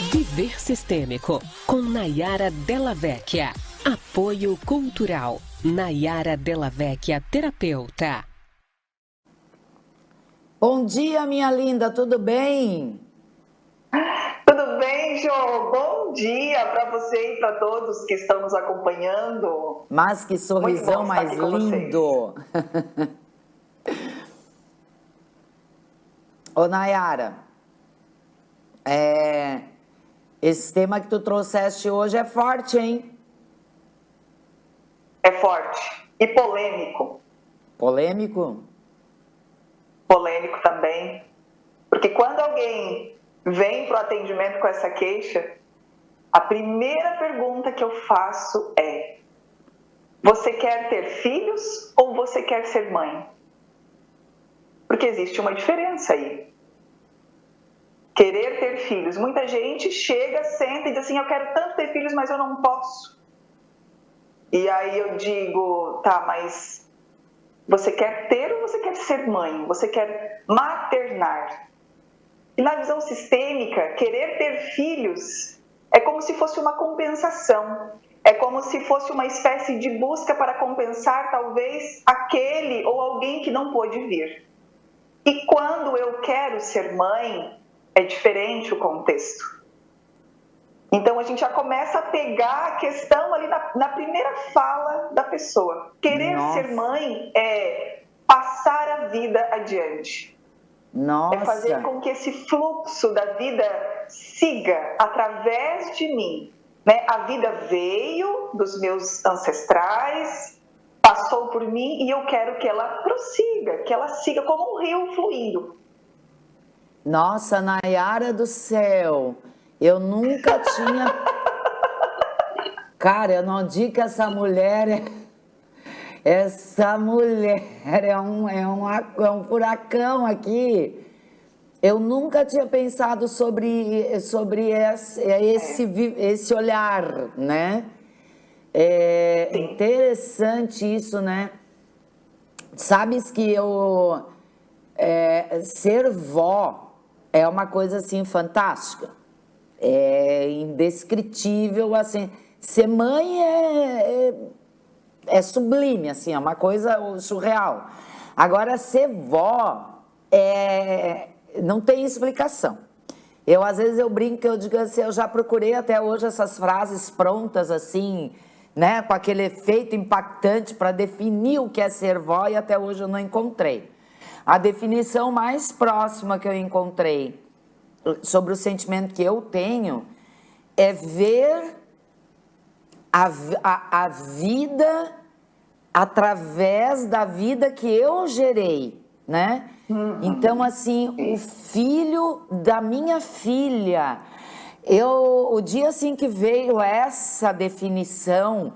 Viver Sistêmico, com Nayara Della Vecchia. Apoio Cultural, Nayara Della Vecchia, terapeuta. Bom dia, minha linda, tudo bem? Tudo bem, Jô? Bom dia para você e para todos que estão nos acompanhando. Mas que sorrisão mais lindo! Ô, Nayara, esse tema que tu trouxeste hoje é forte, hein? É forte e polêmico. Polêmico? Polêmico também. Porque quando alguém vem para o atendimento com essa queixa, a primeira pergunta que eu faço é: você quer ter filhos ou você quer ser mãe? Porque existe uma diferença aí. Querer ter filhos. Muita gente chega, senta e diz assim: eu quero tanto ter filhos, mas eu não posso. E aí eu digo: tá, mas você quer ter ou você quer ser mãe? Você quer maternar? E na visão sistêmica, querer ter filhos é como se fosse uma compensação. É como se fosse uma espécie de busca para compensar, talvez, aquele ou alguém que não pôde vir. E quando eu quero ser mãe, é diferente o contexto. Então, a gente já começa a pegar a questão ali na primeira fala da pessoa. Querer ser mãe é passar a vida adiante. Nossa. É fazer com que esse fluxo da vida siga através de mim. Né? A vida veio dos meus ancestrais, passou por mim e eu quero que ela prossiga, que ela siga como um rio fluindo. Nossa, Nayara do céu, eu nunca tinha... Cara, eu não digo que essa mulher é um furacão aqui. Eu nunca tinha pensado sobre esse olhar, né? É interessante isso, né? Sabes que ser vó é uma coisa assim fantástica, é indescritível, assim. Ser mãe é sublime, assim, é uma coisa surreal. Agora, ser vó não tem explicação. Às vezes eu brinco, eu digo assim, eu já procurei até hoje essas frases prontas, assim, né, com aquele efeito impactante para definir o que é ser vó e até hoje eu não encontrei. A definição mais próxima que eu encontrei sobre o sentimento que eu tenho é ver a vida através da vida que eu gerei, né? Então, assim, o filho da minha filha, o dia assim que veio essa definição,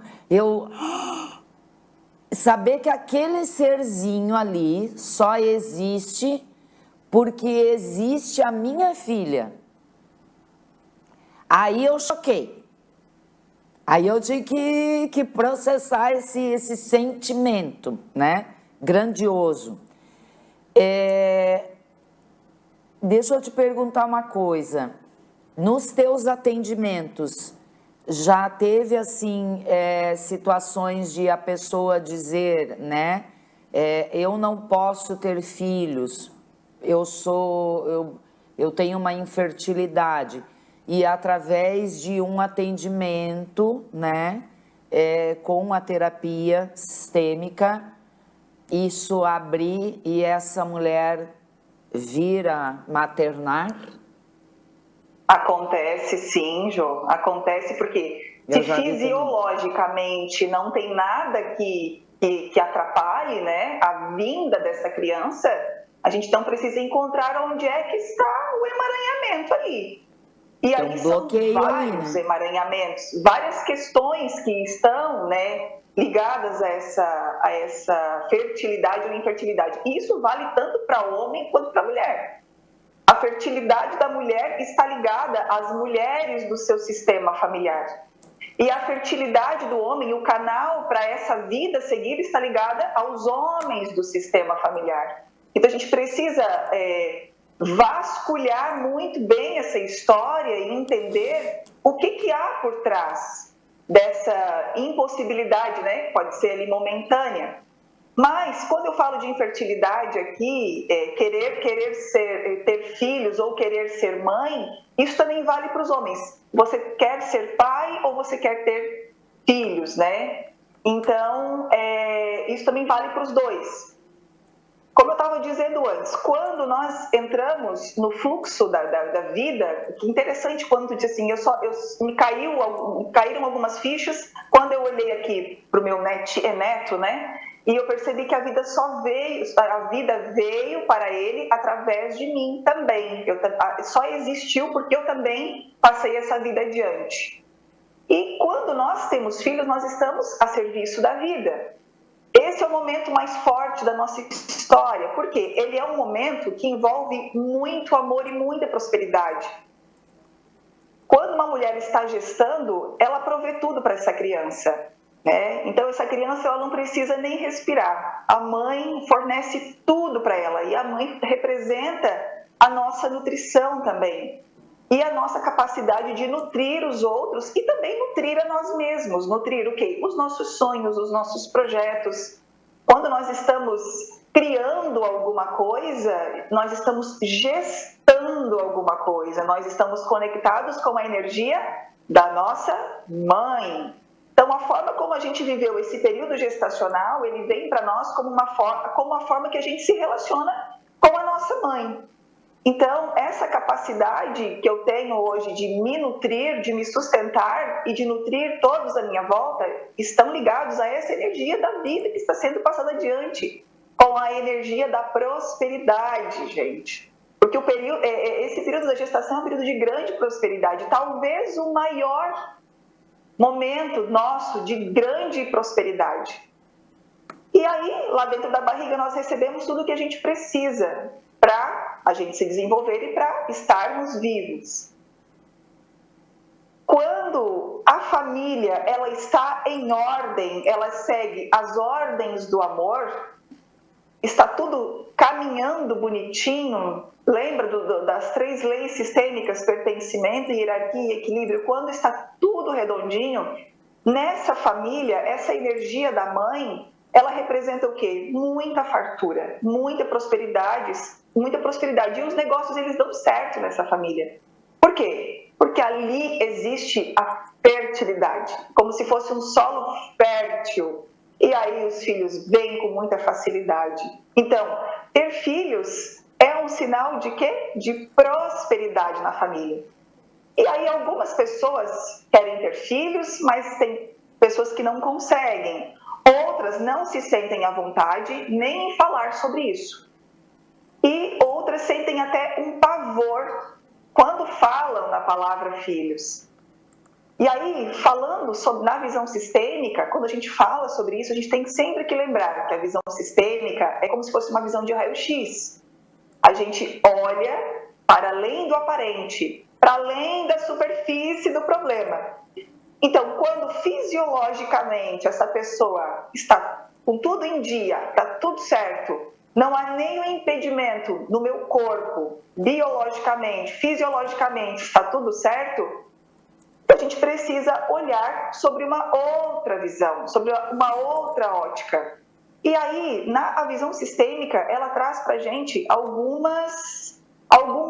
saber que aquele serzinho ali só existe porque existe a minha filha. Aí eu choquei. Aí eu tive que processar esse sentimento, né? Grandioso. Deixa eu te perguntar uma coisa. Nos teus atendimentos, já teve, assim, situações de a pessoa dizer, né? Eu não posso ter filhos, eu tenho uma infertilidade. E através de um atendimento, né, com a terapia sistêmica, isso abrir e essa mulher vir a maternar? Acontece sim, Jô. Acontece porque se fisiologicamente não tem nada que atrapalhe, né, a vinda dessa criança, a gente então precisa encontrar onde é que está o emaranhamento ali. E aí são vários emaranhamentos, várias questões que estão, né, ligadas a essa fertilidade ou infertilidade. E isso vale tanto para homem quanto para mulher. A fertilidade da mulher está ligada às mulheres do seu sistema familiar. E a fertilidade do homem, o canal para essa vida seguir, está ligada aos homens do sistema familiar. Então a gente precisa vasculhar muito bem essa história e entender o que há por trás dessa impossibilidade, né? Pode ser ali momentânea. Mas, quando eu falo de infertilidade aqui, ter filhos ou querer ser mãe, isso também vale para os homens. Você quer ser pai ou você quer ter filhos, né? Então, isso também vale para os dois. Como eu estava dizendo antes, quando nós entramos no fluxo da vida, que interessante quando tu disse assim, caíram algumas fichas quando eu olhei aqui para o meu neto, né? E eu percebi que a vida veio para ele através de mim também. Só existiu porque eu também passei essa vida adiante. E quando nós temos filhos, nós estamos a serviço da vida. Esse é o momento mais forte da nossa história, porque ele é um momento que envolve muito amor e muita prosperidade. Quando uma mulher está gestando, ela provê tudo para essa criança. Então, essa criança ela não precisa nem respirar. A mãe fornece tudo para ela e a mãe representa a nossa nutrição também. E a nossa capacidade de nutrir os outros e também nutrir a nós mesmos. Nutrir o quê? Os nossos sonhos, os nossos projetos. Quando nós estamos criando alguma coisa, nós estamos gestando alguma coisa. Nós estamos conectados com a energia da nossa mãe. Então, a forma como a gente viveu esse período gestacional, ele vem para nós como uma forma que a gente se relaciona com a nossa mãe. Então, essa capacidade que eu tenho hoje de me nutrir, de me sustentar e de nutrir todos à minha volta, estão ligados a essa energia da vida que está sendo passada adiante, com a energia da prosperidade, gente. Porque esse período da gestação é um período de grande prosperidade, talvez o maior momento nosso de grande prosperidade. E aí, lá dentro da barriga, nós recebemos tudo o que a gente precisa para a gente se desenvolver e para estarmos vivos. Quando a família ela está em ordem, ela segue as ordens do amor, está tudo caminhando bonitinho. Lembra das 3 leis sistêmicas, pertencimento, hierarquia e equilíbrio? Quando está tudo redondinho, nessa família, essa energia da mãe, ela representa o quê? Muita fartura, muita prosperidade. E os negócios, eles dão certo nessa família. Por quê? Porque ali existe a fertilidade, como se fosse um solo fértil. E aí os filhos vêm com muita facilidade. Então, ter filhos é um sinal de quê? De prosperidade na família. E aí algumas pessoas querem ter filhos, mas tem pessoas que não conseguem. Outras não se sentem à vontade nem em falar sobre isso. E outras sentem até um pavor quando falam na palavra filhos. E aí, falando na visão sistêmica, quando a gente fala sobre isso, a gente tem sempre que lembrar que a visão sistêmica é como se fosse uma visão de raio-x. A gente olha para além do aparente, para além da superfície do problema. Então, quando fisiologicamente essa pessoa está com tudo em dia, está tudo certo, não há nenhum impedimento no meu corpo, biologicamente, fisiologicamente, está tudo certo, a gente precisa olhar sobre uma outra visão, sobre uma outra ótica. E aí, a visão sistêmica, ela traz para a gente algum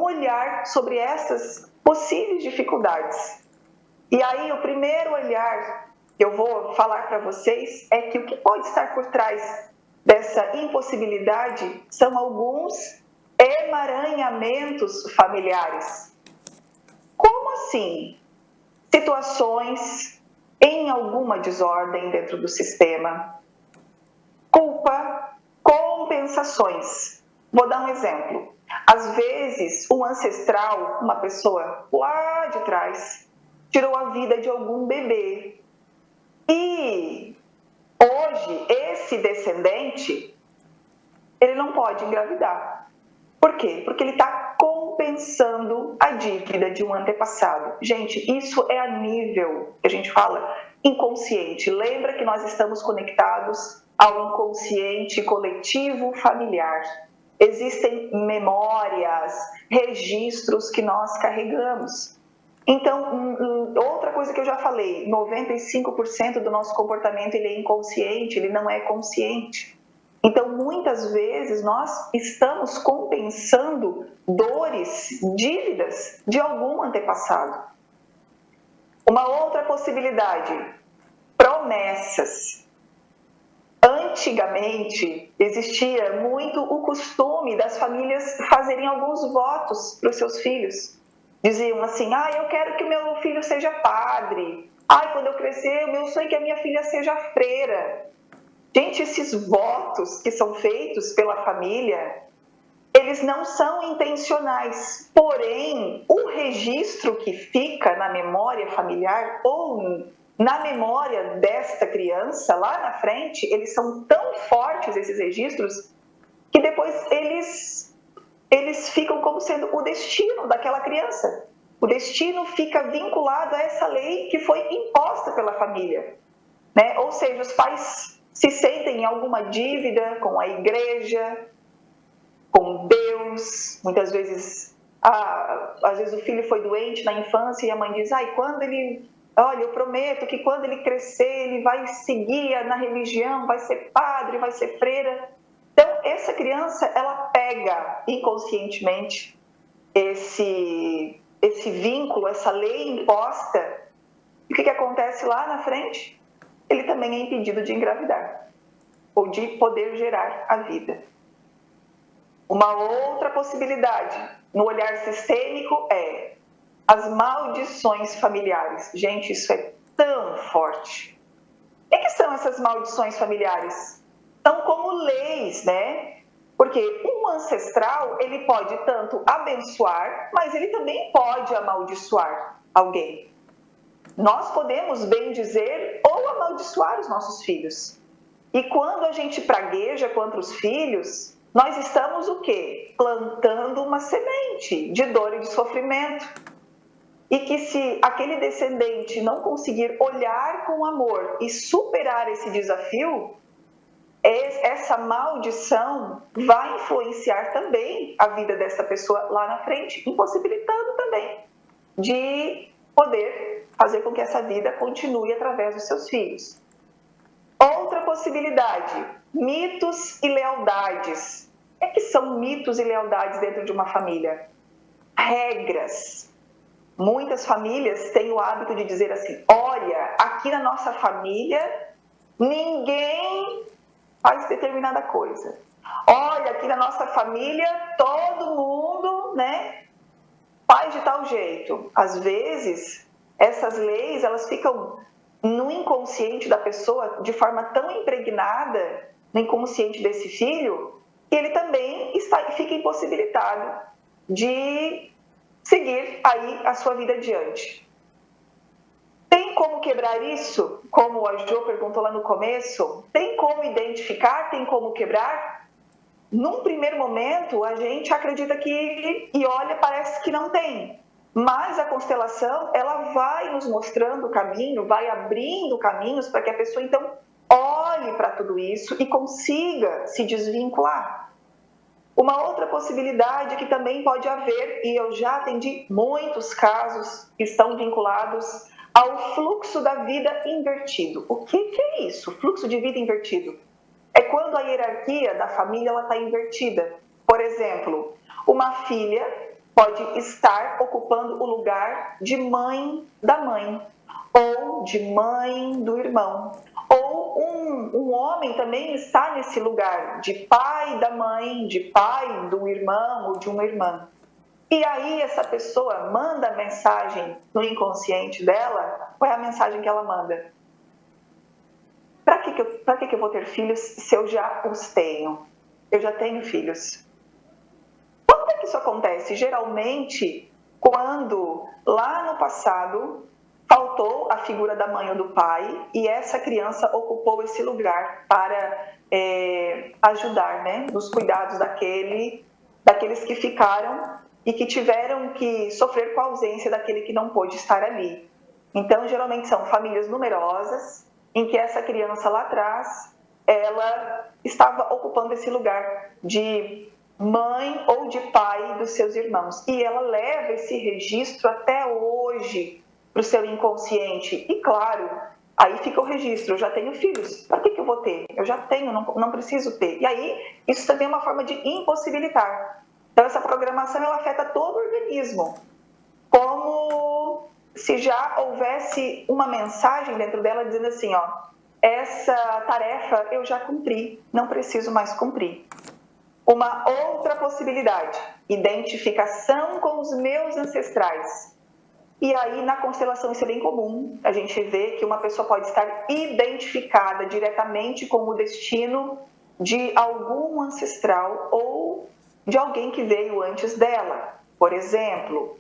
olhar sobre essas possíveis dificuldades. E aí, o primeiro olhar que eu vou falar para vocês é que o que pode estar por trás dessa impossibilidade são alguns emaranhamentos familiares. Como assim? Situações em alguma desordem dentro do sistema. Culpa, compensações. Vou dar um exemplo. Às vezes, um ancestral, uma pessoa lá de trás, tirou a vida de algum bebê. E hoje, esse descendente, ele não pode engravidar. Por quê? Porque ele está compensando a dívida de um antepassado. Gente, isso é a nível, que a gente fala, inconsciente. Lembra que nós estamos conectados ao inconsciente coletivo familiar. existem memórias, registros que nós carregamos. Então, outra coisa que eu já falei, 95% do nosso comportamento ele é inconsciente, ele não é consciente. Então, muitas vezes, nós estamos compensando dores, dívidas de algum antepassado. Uma outra possibilidade, promessas. Antigamente, existia muito o costume das famílias fazerem alguns votos para os seus filhos. Diziam assim, eu quero que meu filho seja padre. Quando eu crescer, o meu sonho é que a minha filha seja freira. Gente, esses votos que são feitos pela família, eles não são intencionais. Porém, o registro que fica na memória familiar ou na memória desta criança, lá na frente, eles são tão fortes, esses registros, que depois eles ficam como sendo o destino daquela criança. O destino fica vinculado a essa lei que foi imposta pela família, né? Ou seja, os pais se sentem em alguma dívida com a igreja, com Deus. Muitas vezes, às vezes o filho foi doente na infância e a mãe diz, olha, eu prometo que quando ele crescer, ele vai seguir na religião, vai ser padre, vai ser freira. Então, essa criança, ela pega inconscientemente esse vínculo, essa lei imposta. E o que acontece lá na frente? Ele também é impedido de engravidar ou de poder gerar a vida. Uma outra possibilidade no olhar sistêmico é as maldições familiares. Gente, isso é tão forte. O que são essas maldições familiares? São como leis, né? Porque um ancestral, ele pode tanto abençoar, mas ele também pode amaldiçoar alguém. Nós podemos bem dizer ou amaldiçoar os nossos filhos. E quando a gente pragueja contra os filhos, nós estamos o quê? Plantando uma semente de dor e de sofrimento. E que se aquele descendente não conseguir olhar com amor e superar esse desafio, essa maldição vai influenciar também a vida dessa pessoa lá na frente, impossibilitando também de poder fazer com que essa vida continue através dos seus filhos. Outra possibilidade, mitos e lealdades. O que são mitos e lealdades dentro de uma família? Regras. Muitas famílias têm o hábito de dizer assim, olha, aqui na nossa família, ninguém faz determinada coisa. Olha, aqui na nossa família, todo mundo, né, faz de tal jeito. Às vezes, essas leis, elas ficam no inconsciente da pessoa de forma tão impregnada no inconsciente desse filho, que ele também fica impossibilitado de seguir aí a sua vida adiante. Tem como quebrar isso? Como a Jo perguntou lá no começo, tem como identificar, tem como quebrar? Num primeiro momento, a gente acredita que, e olha, parece que não tem. Mas a constelação, ela vai nos mostrando o caminho, vai abrindo caminhos para que a pessoa, então, olhe para tudo isso e consiga se desvincular. Uma outra possibilidade que também pode haver, e eu já atendi muitos casos que estão vinculados ao fluxo da vida invertido. O que é isso? Fluxo de vida invertido? É quando a hierarquia da família está invertida. Por exemplo, uma filha pode estar ocupando o lugar de mãe da mãe, ou de mãe do irmão. Ou um homem também está nesse lugar de pai da mãe, de pai do irmão ou de uma irmã. E aí essa pessoa manda a mensagem no inconsciente dela. Qual é a mensagem que ela manda? Para que eu vou ter filhos se eu já os tenho? Eu já tenho filhos. Quando é que isso acontece? Geralmente, quando lá no passado faltou a figura da mãe ou do pai e essa criança ocupou esse lugar para ajudar, né, nos cuidados daqueles que ficaram e que tiveram que sofrer com a ausência daquele que não pôde estar ali. Então, geralmente são famílias numerosas em que essa criança lá atrás, ela estava ocupando esse lugar de mãe ou de pai dos seus irmãos. E ela leva esse registro até hoje para o seu inconsciente. E claro, aí fica o registro, eu já tenho filhos, para que eu vou ter? Eu já tenho, não preciso ter. E aí, isso também é uma forma de impossibilitar. Então, essa programação, ela afeta todo o organismo. Como se já houvesse uma mensagem dentro dela dizendo assim, ó, essa tarefa eu já cumpri, não preciso mais cumprir. Uma outra possibilidade, identificação com os meus ancestrais. E aí, na constelação, isso é bem comum. A gente vê que uma pessoa pode estar identificada diretamente com o destino de algum ancestral ou de alguém que veio antes dela. Por exemplo,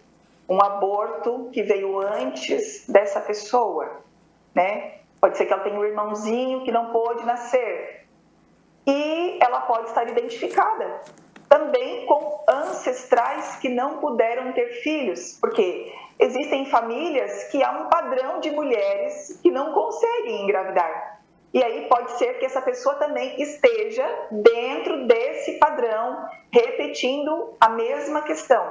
um aborto que veio antes dessa pessoa, né? Pode ser que ela tenha um irmãozinho que não pôde nascer. E ela pode estar identificada também com ancestrais que não puderam ter filhos, porque existem famílias que há um padrão de mulheres que não conseguem engravidar. E aí pode ser que essa pessoa também esteja dentro desse padrão, repetindo a mesma questão.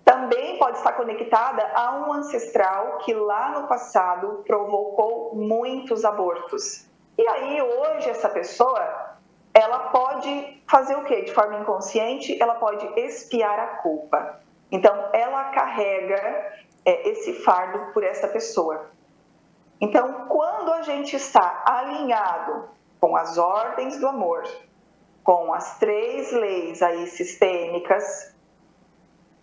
Também pode estar conectada a um ancestral que lá no passado provocou muitos abortos. E aí hoje essa pessoa, ela pode fazer o quê? De forma inconsciente, ela pode expiar a culpa. Então, ela carrega esse fardo por essa pessoa. Então, quando a gente está alinhado com as ordens do amor, com as 3 leis aí sistêmicas,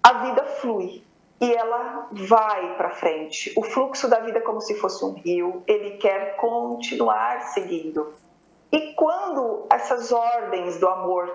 a vida flui e ela vai para frente. O fluxo da vida é como se fosse um rio, ele quer continuar seguindo. E quando essas ordens do amor,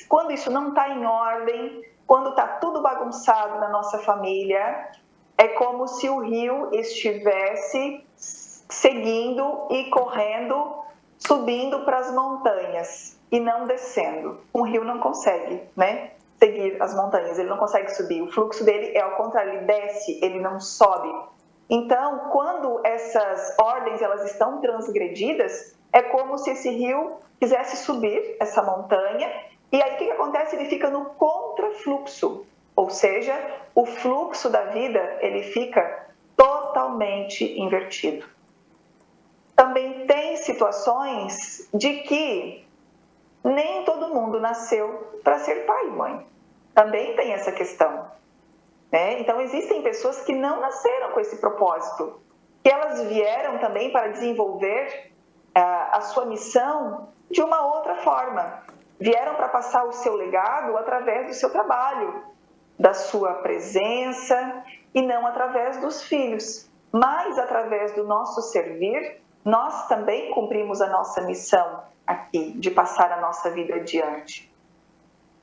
quando isso não está em ordem, quando está tudo bagunçado na nossa família, é como se o rio estivesse seguindo e correndo, subindo para as montanhas e não descendo. Um rio não consegue, né, seguir as montanhas, ele não consegue subir. O fluxo dele é ao contrário, ele desce, ele não sobe. Então, quando essas ordens elas estão transgredidas, é como se esse rio quisesse subir essa montanha, e aí o que acontece? Ele fica no contrafluxo, ou seja, o fluxo da vida ele fica totalmente invertido. Também tem situações de que nem todo mundo nasceu para ser pai e mãe. Também tem essa questão. Então, existem pessoas que não nasceram com esse propósito, que elas vieram também para desenvolver a sua missão de uma outra forma. Vieram para passar o seu legado através do seu trabalho, da sua presença, e não através dos filhos. Mas, através do nosso servir, nós também cumprimos a nossa missão aqui, de passar a nossa vida adiante.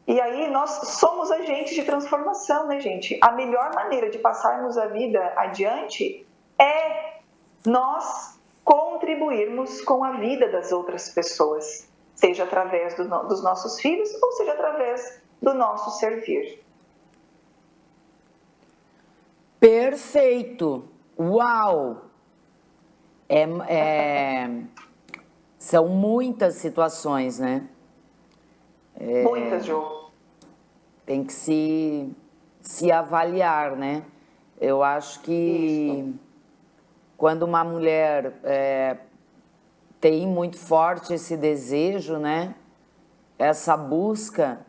E aí nós somos agentes de transformação, né, gente? A melhor maneira de passarmos a vida adiante é nós contribuirmos com a vida das outras pessoas, seja através dos nossos filhos ou seja através do nosso servir. Perfeito! Uau! São muitas situações, né? Muitas, Ju. Tem que se avaliar, né? Eu acho que Isso. Quando uma mulher tem muito forte esse desejo, né? Essa busca,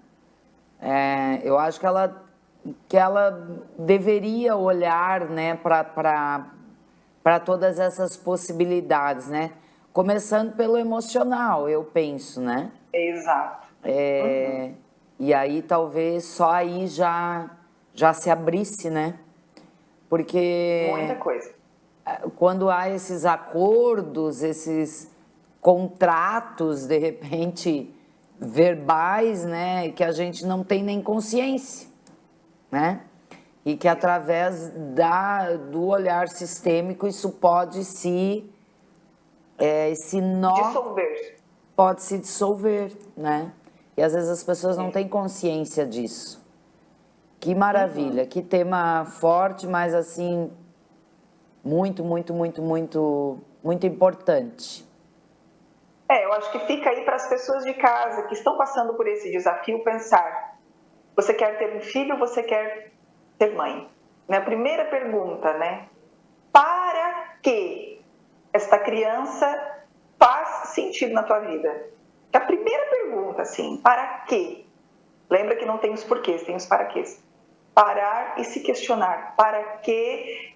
eu acho que ela deveria olhar, né, para todas essas possibilidades, né? Começando pelo emocional, eu penso, né? Exato. E aí talvez só aí já se abrisse, né? Porque muita coisa. Quando há esses acordos, esses contratos, de repente, verbais, né? Que a gente não tem nem consciência, né? E que através do olhar sistêmico isso pode esse nó dissolver. Pode se dissolver, né? E às vezes as pessoas não têm consciência disso. Que maravilha, que tema forte, mas assim, muito, muito, muito, muito, muito importante. Eu acho que fica aí para as pessoas de casa que estão passando por esse desafio pensar: você quer ter um filho ou você quer ser mãe? A primeira pergunta, né? Para que esta criança faz sentido na tua vida? A primeira pergunta, assim, para quê? Lembra que não tem os porquês, tem os para quês. Parar e se questionar. Para que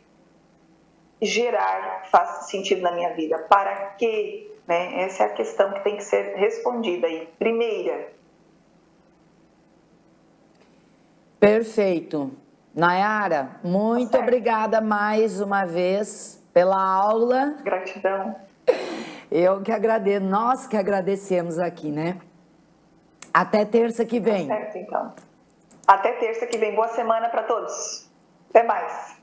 gerar faz sentido na minha vida? Para que? Né? Essa é a questão que tem que ser respondida aí. Primeira. Perfeito. Nayara, muito obrigada mais uma vez pela aula. Gratidão. Eu que agradeço, nós que agradecemos aqui, né? Até terça que vem. Tá certo, então. Até terça que vem. Boa semana para todos. Até mais.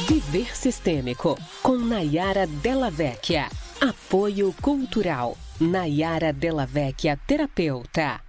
Viver Sistêmico, com Nayara Della Vecchia. Apoio Cultural. Nayara Della Vecchia, terapeuta.